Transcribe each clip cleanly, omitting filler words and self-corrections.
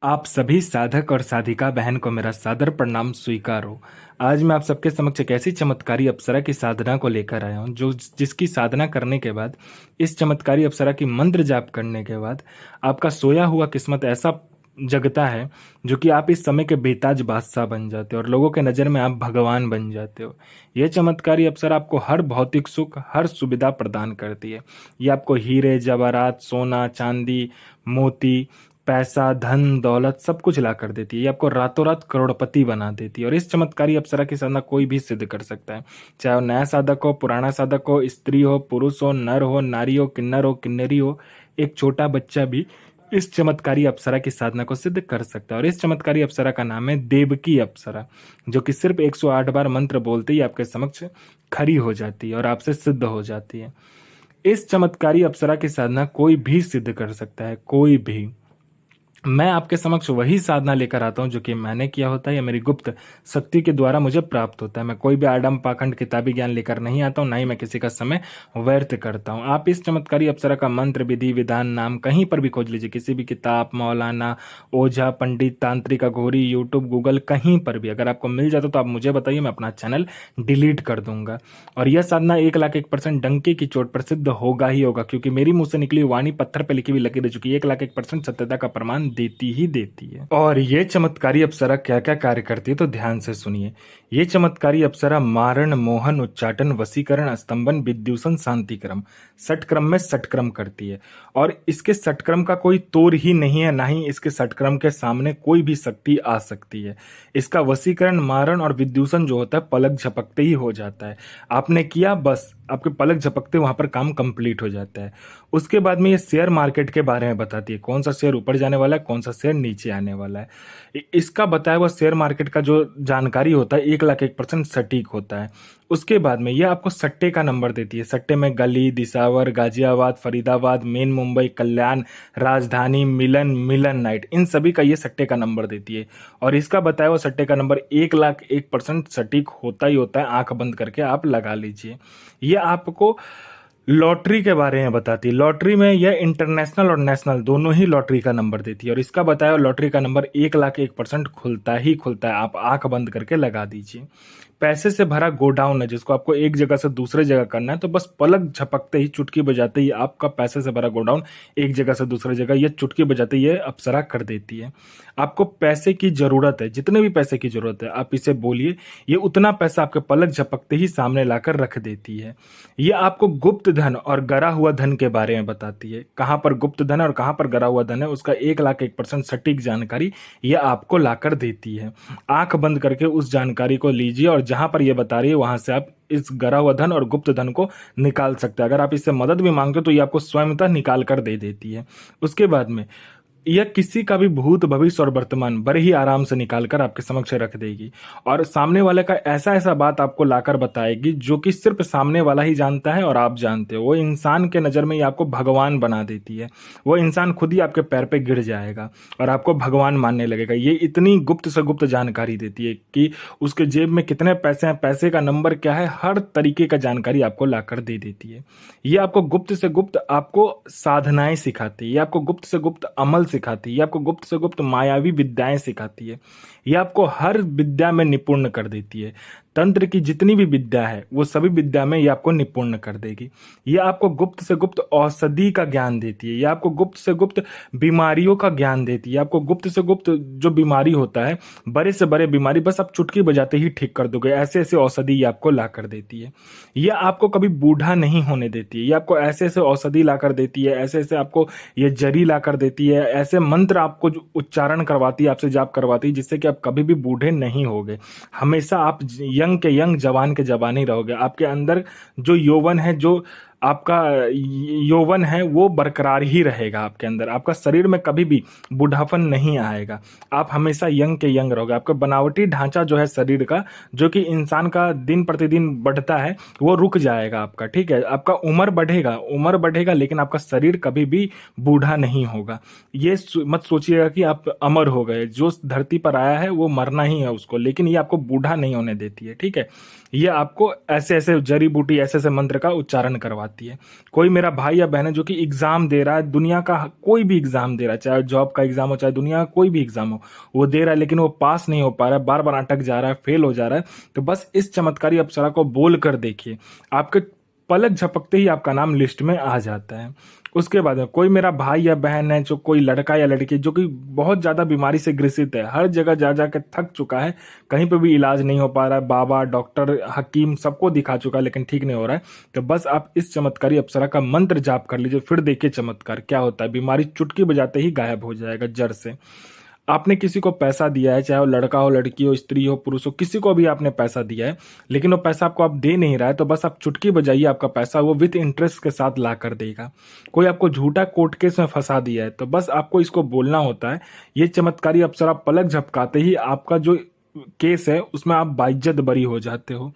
आप सभी साधक और साधिका बहन को मेरा सादर प्रणाम स्वीकार हो। आज मैं आप सबके समक्ष एक ऐसी चमत्कारी अप्सरा की साधना को लेकर आया हूँ जो जिसकी साधना करने के बाद, इस चमत्कारी अप्सरा की मंत्र जाप करने के बाद आपका सोया हुआ किस्मत ऐसा जगता है जो कि आप इस समय के बेताज बादशाह बन जाते हो और लोगों के नज़र में आप भगवान बन जाते हो। यह चमत्कारी अप्सरा आपको हर भौतिक सुख, हर सुविधा प्रदान करती है। ये आपको हीरे जवाहरात, सोना चांदी, मोती, पैसा, धन दौलत सब कुछ ला कर देती है। ये आपको रातों रात करोड़पति बना देती है और इस चमत्कारी अप्सरा की साधना कोई भी सिद्ध कर सकता है। चाहे वो नया साधक हो, पुराना साधक हो, स्त्री हो, पुरुष हो, नर हो, नारी हो, किन्नर हो, किन्नरी हो, एक छोटा बच्चा भी इस चमत्कारी अप्सरा की साधना को सिद्ध कर सकता है। और इस चमत्कारी अप्सरा का नाम है देवकी अप्सरा, जो कि सिर्फ 108 बार मंत्र बोलते ही आपके समक्ष खड़ी हो जाती है और आपसे सिद्ध हो जाती है। इस चमत्कारी अप्सरा की साधना कोई भी सिद्ध कर सकता है, कोई भी। मैं आपके समक्ष वही साधना लेकर आता हूँ जो कि मैंने किया होता है या मेरी गुप्त शक्ति के द्वारा मुझे प्राप्त होता है। मैं कोई भी आडम पाखंड किताबी ज्ञान लेकर नहीं आता हूँ, ना ही मैं किसी का समय व्यर्थ करता हूँ। आप इस चमत्कारी अप्सरा का मंत्र, विधि, विधान, नाम कहीं पर भी खोज लीजिए, किसी भी किताब, मौलाना, ओझा, पंडित, तांत्रिक, अघोरी, यूट्यूब, गूगल, कहीं पर भी अगर आपको मिल जाता तो आप मुझे बताइए, मैं अपना चैनल डिलीट कर दूंगा। और यह साधना 1,01% डंके की चोट पर सिद्ध होगा ही होगा, क्योंकि मेरी मुंह से निकली वाणी पत्थर पर लिखी हुई लकीर रह चुकी है। 1,01% सत्यता का प्रमाण देती ही देती है। और ये चमत्कारी अप्सरा क्या क्या कार्य करती है तो ध्यान से सुनिए। ये चमत्कारी अप्सरा मारण, मोहन, उच्चाटन, वशीकरण, स्तंभन, विद्युषण, शांतिक्रम, षटक्रम में षटक्रम करती है। और इसके षटक्रम का कोई तोड़ ही नहीं है, ना ही इसके षटक्रम के सामने कोई भी शक्ति आ सकती है। इसका वशीकरण, मारण और विद्युषण जो होता है पलक झपकते ही हो जाता है। आपने किया, बस आपके पलक झपकते वहां पर काम कंप्लीट हो जाता है। उसके बाद में ये शेयर मार्केट के बारे में बताती है, कौन सा शेयर ऊपर जाने वाला है, कौन सा शेयर नीचे आने वाला है। इसका बताया हुआ शेयर मार्केट का जो जानकारी होता है 1,01% सटीक होता है। उसके बाद में ये आपको सट्टे का नंबर देती है। सट्टे में गली, दिसावर, गाजियाबाद, फरीदाबाद, मेन मुंबई, कल्याण, राजधानी, मिलन, मिलन नाइट, इन सभी का ये सट्टे का नंबर देती है। और इसका बताया हुआ सट्टे का नंबर 1,01% सटीक होता ही होता है। आंख बंद करके आप लगा लीजिए। ये आपको लॉटरी के बारे में बताती है। लॉटरी में यह इंटरनेशनल और नेशनल दोनों ही लॉटरी का नंबर देती है। और इसका बताया लॉटरी का नंबर 1,01% खुलता ही खुलता है। आप आंख बंद करके लगा दीजिए। पैसे से भरा गोडाउन है, जिसको आपको एक जगह से दूसरे जगह करना है, तो बस पलक झपकते ही, चुटकी बजाते ही आपका पैसे से भरा गोडाउन एक जगह से दूसरे जगह ये चुटकी बजाते ये अप्सरा कर देती है। आपको पैसे की जरूरत है, जितने भी पैसे की जरूरत है आप इसे बोलिए, ये उतना पैसा आपके पलक झपकते ही सामने लाकर रख देती है। ये आपको गुप्त धन और गरा हुआ धन के बारे में बताती है। कहां पर गुप्त धन है और कहां पर गरा हुआ धन है, उसका 1,01% सटीक जानकारी ये आपको लाकर देती है। आंख बंद करके उस जानकारी को लीजिए और जहां पर ये बता रही है वहां से आप इस गरा हुआ धन और गुप्त धन को निकाल सकते हैं। अगर आप इससे मदद भी मांगते हो तो ये आपको स्वयंतः निकाल कर दे देती है। उसके बाद में यह किसी का भी भूत, भविष्य और वर्तमान बड़े ही आराम से निकालकर आपके समक्ष रख देगी और सामने वाले का ऐसा ऐसा बात आपको लाकर बताएगी जो कि सिर्फ सामने वाला ही जानता है और आप जानते हो। वो इंसान के नज़र में ये आपको भगवान बना देती है। वो इंसान खुद ही आपके पैर पे गिर जाएगा और आपको भगवान मानने लगेगा। ये इतनी गुप्त से गुप्त जानकारी देती है कि उसके जेब में कितने पैसे हैं, पैसे का नंबर क्या है, हर तरीके का जानकारी आपको लाकर दे देती है। ये आपको गुप्त से गुप्त आपको साधनाएं सिखाती है। ये आपको गुप्त से गुप्त अमल सिखाती है। ये आपको गुप्त से गुप्त मायावी विद्याएं सिखाती है। ये आपको हर विद्या में निपुण कर देती है। तंत्र की जितनी भी विद्या है वो सभी विद्या में ये आपको निपुण कर देगी। ये आपको गुप्त से गुप्त औषधि का ज्ञान देती है। ये आपको गुप्त से गुप्त बीमारियों का ज्ञान देती है। आपको गुप्त से गुप्त जो बीमारी होता है, बड़े से बड़े बीमारी बस आप चुटकी बजाते ही ठीक कर दोगे, ऐसे ऐसे औषधि ये आपको ला कर देती है। ये आपको कभी बूढ़ा नहीं होने देती है। ये आपको ऐसे ऐसे औषधि ला कर देती है, ऐसे ऐसे आपको ये जरी ला कर देती है, ऐसे मंत्र आपको उच्चारण करवाती है, आपसे जाप करवाती है, जिससे कि आप कभी भी बूढ़े नहीं होगे। हमेशा आप यंग के यंग, जवान के जवान ही रहोगे। आपके अंदर जो यौवन है, जो आपका यौवन है वो बरकरार ही रहेगा आपके अंदर। आपका शरीर में कभी भी बूढ़ापन नहीं आएगा। आप हमेशा यंग के यंग रहोगे। आपका बनावटी ढांचा जो है शरीर का, जो कि इंसान का दिन प्रतिदिन बढ़ता है, वो रुक जाएगा आपका। ठीक है, आपका उम्र बढ़ेगा लेकिन आपका शरीर कभी भी बूढ़ा नहीं होगा। ये मत सोचिएगा कि आप अमर हो गए। जो धरती पर आया है वो मरना ही है उसको, लेकिन ये आपको बूढ़ा नहीं होने देती है। ठीक है, ये आपको ऐसे ऐसे जड़ी बूटी, ऐसे ऐसे मंत्र का उच्चारण करवा पाती है। कोई मेरा भाई या बहन है जो कि एग्ज़ाम दे रहा है, दुनिया का कोई भी एग्ज़ाम दे रहा है, चाहे जॉब का एग्ज़ाम हो, चाहे दुनिया का कोई भी एग्ज़ाम हो, वो दे रहा है लेकिन वो पास नहीं हो पा रहा है, बार-बार अटक जा रहा है, फेल हो जा रहा है, तो बस इस चमत्कारी अप्सरा को बोल कर देखिए, आपके पलक झपकते ही आपका नाम लिस्ट में आ जाता है। उसके बाद में कोई मेरा भाई या बहन है, जो कोई लड़का या लड़की जो कि बहुत ज़्यादा बीमारी से ग्रसित है, हर जगह जा के थक चुका है, कहीं पे भी इलाज नहीं हो पा रहा है, बाबा, डॉक्टर, हकीम सबको दिखा चुका है लेकिन ठीक नहीं हो रहा है, तो बस आप इस चमत्कारी अप्सरा का मंत्र जाप कर लीजिए, फिर देखिए चमत्कार क्या होता है। बीमारी चुटकी बजाते ही गायब हो जाएगा जड़ से। आपने किसी को पैसा दिया है, चाहे वो लड़का हो, लड़की हो, स्त्री हो, पुरुष हो, किसी को भी आपने पैसा दिया है, लेकिन वो पैसा आपको आप दे नहीं रहा है, तो बस आप चुटकी बजाइए, आपका पैसा वो विद इंटरेस्ट के साथ ला कर देगा। कोई आपको झूठा कोर्ट केस में फंसा दिया है, तो बस आपको इसको बोलना होता है। ये चमत्कारी अप्सरा पलक झपकाते ही आपका जो केस है उसमें आप बाइज्जत बरी हो जाते हो।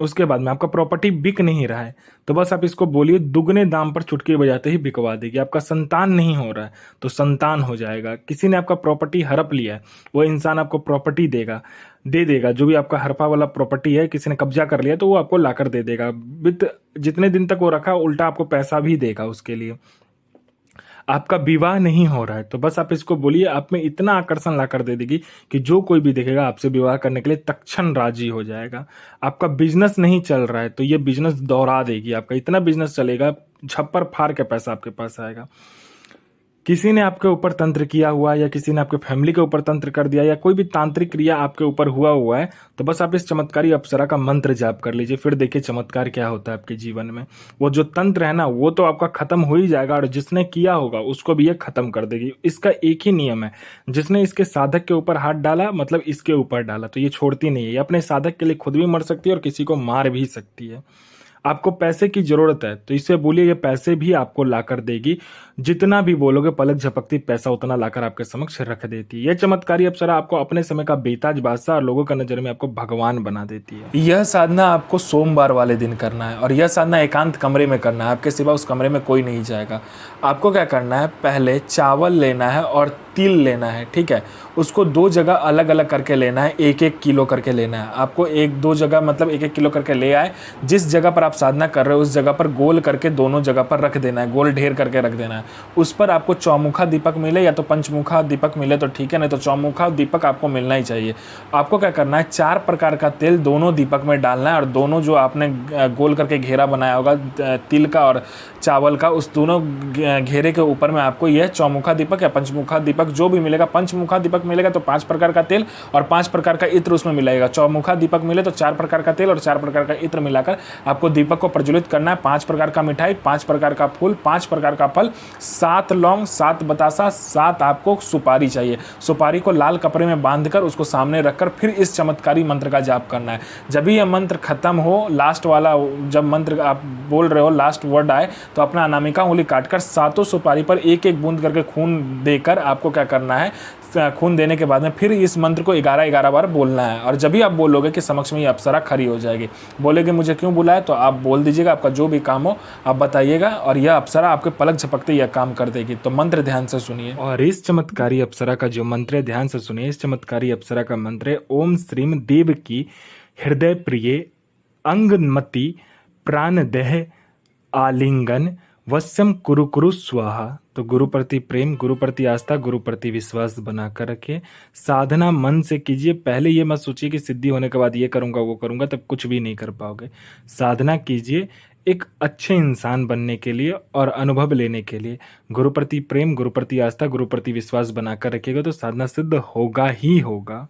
उसके बाद में आपका प्रॉपर्टी बिक नहीं रहा है, तो बस आप इसको बोलिए, दुगने दाम पर चुटकी बजाते ही बिकवा देगी। आपका संतान नहीं हो रहा है तो संतान हो जाएगा। किसी ने आपका प्रॉपर्टी हड़प लिया है, वो इंसान आपको प्रॉपर्टी दे देगा। जो भी आपका हड़पा वाला प्रॉपर्टी है, किसी ने कब्जा कर लिया तो वो आपको लाकर दे देगा। विद जितने दिन तक वो रखा, उल्टा आपको पैसा भी देगा उसके लिए। आपका विवाह नहीं हो रहा है, तो बस आप इसको बोलिए, आप में इतना आकर्षण ला कर दे देगी कि जो कोई भी देखेगा आपसे विवाह करने के लिए तत्क्षण राजी हो जाएगा। आपका बिजनेस नहीं चल रहा है, तो ये बिजनेस दौड़ा देगी। आपका इतना बिजनेस चलेगा, झप्पर फाड़ के पैसा आपके पास आएगा। किसी ने आपके ऊपर तंत्र किया हुआ है, या किसी ने आपके फैमिली के ऊपर तंत्र कर दिया, या कोई भी तांत्रिक क्रिया आपके ऊपर हुआ है, तो बस आप इस चमत्कारी अप्सरा का मंत्र जाप कर लीजिए, फिर देखिए चमत्कार क्या होता है आपके जीवन में। वो जो तंत्र है ना, वो तो आपका खत्म हो ही जाएगा, और जिसने किया होगा उसको भी ये खत्म कर देगी। इसका एक ही नियम है, जिसने इसके साधक के ऊपर हाथ डाला, मतलब इसके ऊपर डाला, तो ये छोड़ती नहीं है। ये अपने साधक के लिए खुद भी मर सकती है और किसी को मार भी सकती है। आपको पैसे की जरूरत है, तो इससे बोलिए, ये पैसे भी आपको लाकर देगी। जितना भी बोलोगे, पलक झपकती पैसा उतना लाकर आपके समक्ष रख देती है। यह चमत्कारी अप्सरा आपको अपने समय का बेताज बादशाह और लोगों का नजर में आपको भगवान बना देती है। यह साधना आपको सोमवार वाले दिन करना है, और यह साधना एकांत कमरे में करना है। आपके सिवा उस कमरे में कोई नहीं जाएगा। आपको क्या करना है, पहले चावल लेना है और तिल लेना है, ठीक है। उसको 2 जगह अलग अलग करके लेना है, 1-1 किलो करके लेना है। आपको 1-2 जगह मतलब 1-1 किलो करके ले आए। जिस जगह पर आप साधना कर रहे हो उस जगह पर गोल करके दोनों जगह पर रख देना है, गोल ढेर करके रख देना है। उस पर आपको चौमुखा दीपक मिले या तो पंचमुखा दीपक मिले तो ठीक है, नहीं तो चौमुखा दीपक आपको मिलना ही चाहिए। आपको क्या करना है, 4 प्रकार का तेल दोनों दीपक में डालना है, और दोनों जो आपने गोल करके घेरा बनाया होगा तिल का और चावल का, उस दोनों घेरे के ऊपर में आपको यह चौमुखा दीपक या पंचमुखा दीपक जो भी मिलेगा, पंचमुखा दीपक मिलेगा तो 5 प्रकार का तेल और 5 प्रकार का इत्र उसमें मिलाएगा। चौमुखा दीपक मिले तो 4 प्रकार का तेल और 4 प्रकार का इत्र मिलाकर आपको दीपक को प्रज्वलित करना है। 5 प्रकार का मिठाई, 5 प्रकार का फूल, 5 प्रकार का फल, 7 लौंग, 7 बतासा, 7 आपको सुपारी चाहिए। सुपारी को लाल कपड़े में बांधकर उसको सामने रखकर फिर इस चमत्कारी मंत्र का जाप करना है। जब भी यह मंत्र खत्म हो, लास्ट वाला जब मंत्र आप बोल रहे हो, लास्ट वर्ड आए, तो अपना अनामिका उंगली काटकर 7 सुपारी पर 1-1 बूंद करके खून देकर आपको क्या करना है, खून देने के बाद में फिर इस मंत्र को 11-11 बार बोलना है। और जब भी आप बोलोगे कि समक्ष में ये अप्सरा खड़ी हो जाएगी। बोलेगे मुझे क्यों बुलाया, तो आप बोल दीजिएगा, आपका जो भी काम हो आप बताइएगा, और यह अप्सरा आपके पलक झपकते यह काम कर देगी। तो मंत्र ध्यान से सुनिए, और इस चमत्कारी अप्सरा का जो मंत्र है ध्यान से सुनिए। इस चमत्कारी अप्सरा का मंत्र है, ओम श्रीम देव की हृदय प्रिय अंगमति प्राणदेह आलिंगन वश्यम कुरु कुरु स्वाहा। तो गुरु प्रति प्रेम, गुरु प्रति आस्था, गुरु प्रति विश्वास बनाकर रखिए। साधना मन से कीजिए। पहले ये मत सोचिए कि सिद्धि होने के बाद ये करूंगा वो करूंगा, तब कुछ भी नहीं कर पाओगे। साधना कीजिए एक अच्छे इंसान बनने के लिए और अनुभव लेने के लिए। गुरु प्रति प्रेम, गुरु प्रति आस्था, गुरु प्रति विश्वास बनाकर रखिएगा तो साधना सिद्ध होगा ही होगा।